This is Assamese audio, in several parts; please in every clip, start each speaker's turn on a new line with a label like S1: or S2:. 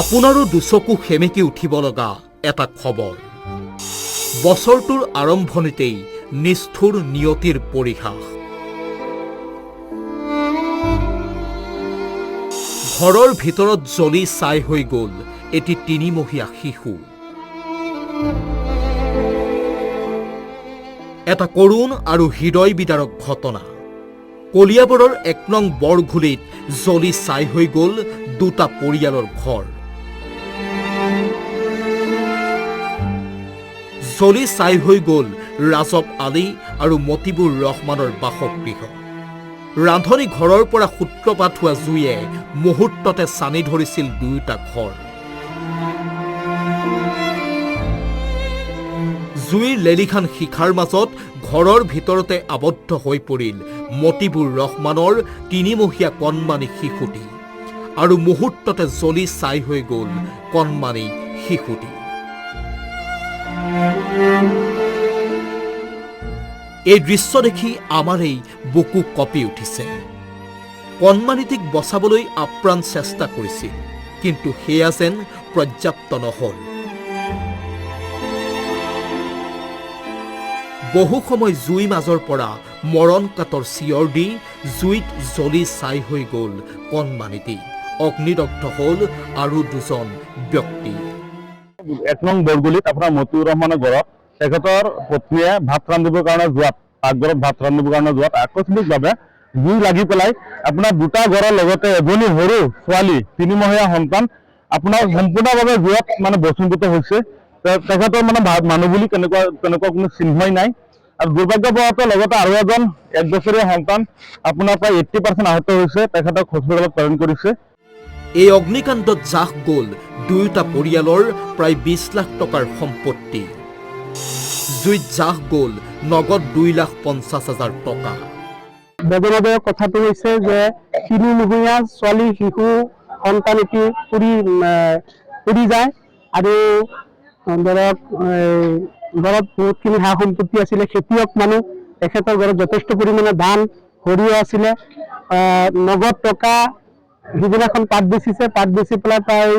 S1: আপোনাৰো দুচকু সেমেকি উঠিব লগা এটা খবৰ। বছৰটোৰ আৰম্ভণিতেই নিষ্ঠুৰ নিয়তিৰ পৰিহাস। ঘৰৰ ভিতৰত জ্বলি ছাই হৈ গ'ল এটি ৩ মহীয়া শিশু। এটা কৰুণ আৰু হৃদয় বিদাৰক ঘটনা। কলিয়াবৰৰ ১ নং বৰঘুলিত জ্বলি ছাই হৈ গ'ল দুটা পৰিয়ালৰ ঘৰ। জ্বলি ছাই হৈ গ'ল ৰাজব আলী আৰু মতিবুৰ ৰহমানৰ বাসগৃহ। ৰান্ধনী ঘৰৰ পৰা সূত্ৰপাত হোৱা জুয়ে মুহূৰ্ততে চানি ধৰিছিল দুয়োটা ঘৰ। জুইৰ লেলিখান শিখাৰ মাজত ঘৰৰ ভিতৰতে আবদ্ধ হৈ পৰিল মতিবুৰ ৰহমানৰ ৩ মহীয়া কণমানি শিশুটি, আৰু মুহূৰ্ততে জ্বলি ছাই হৈ গ'ল কণমানি শিশুটি। এই দৃশ্য দেখি আমাৰেই বুকু কঁপি উঠিছে। কণমানিটিক বচাবলৈ আপ্ৰাণ চেষ্টা কৰিছিল, কিন্তু সেয়া যেন পৰ্যাপ্ত নহল। বহু সময় জুই মাজৰ পৰা মৰণ কাতৰ চিঞৰ দি জুইত জ্বলি ছাই হৈ গ'ল কণমানিটি। অগ্নিদগ্ধ হ'ল আৰু 2জন ব্যক্তি।
S2: ১ নং বৰগুলিত আপোনাৰ মতিউৰ ৰহমানৰ ঘৰত তেখেতৰ পত্নীয়ে ভাত ৰান্ধিবৰ কাৰণে যোৱাত, পাকঘৰত ভাত ৰান্ধিবৰ কাৰণে যোৱাত আকস্মিকভাৱে জুই লাগি পেলাই আপোনাৰ দুটা ঘৰৰ লগতে এজনী সৰু ছোৱালী ৩ মহীয়া সন্তান আপোনাৰ সম্পূৰ্ণভাৱে জুইত ভস্মীভূত হৈছে। তেখেতৰ মানুহ বুলি তেনেকুৱা কোনো চিহ্নই নাই। আৰু দুৰ্ভাগ্যবশতঃ লগতে আৰু এজন 1 বছৰীয়া সন্তান আপোনাৰ প্ৰায় 80% আহত হৈছে। তেখেতক হস্পিটেলত প্ৰেৰণ কৰিছে।
S1: এই অগ্নিকাণ্ডত জাহ গ'ল দুয়োটা পৰিয়ালৰ প্ৰায় ২০ লাখ টকাৰ সম্পত্তি। জুইত জাহ গ'ল নগদ 2,50,000 টকা।
S3: বেদনাদায়ক কথাটো হৈছে যে ৩ মহীয়া ছোৱালী শিশু সন্তান এটি পুৰি যায়, আৰু ধৰক ঘৰত বহুতখিনি সা সম্পত্তি আছিলে। খেতিয়ক মানুহ, তেখেতৰ ঘৰত যথেষ্ট পৰিমাণে ধান সৰিয়হ আছিলে। নগদ টকা সিদিনাখন পাত বেচিছে, পাত বেচি পেলাই প্ৰায়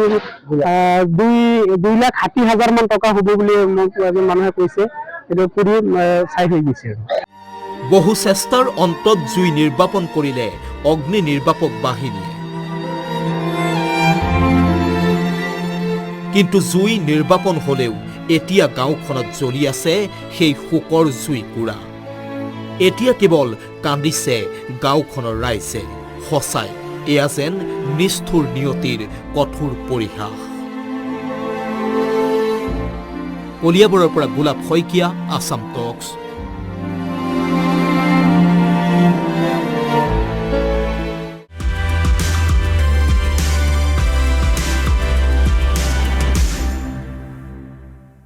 S3: 2,60,000 মান টকা হ'ব বুলি মোক এজন মানুহে কৈছে। এইটো পুৰি ছাই হৈ গৈছে।
S1: বহু চেষ্টাৰ অন্তত জুই নিৰ্বাপন কৰিলে অগ্নি নিৰ্বাপক বাহিনীয়ে, কিন্তু জুই নিৰ্বাপন হলেও এতিয়া গাঁওখনত জ্বলি আছে সেই শোকৰ জুইকুৰা। এতিয়া কেৱল কান্দিছে গাঁওখনৰ ৰাইজে। সঁচাই এয়া যেন নিষ্ঠুৰ নিয়তিৰ কঠোৰ পৰিহাস। কলিয়াবৰৰ পৰা গোলাপ শইকীয়া, আছাম টক্স।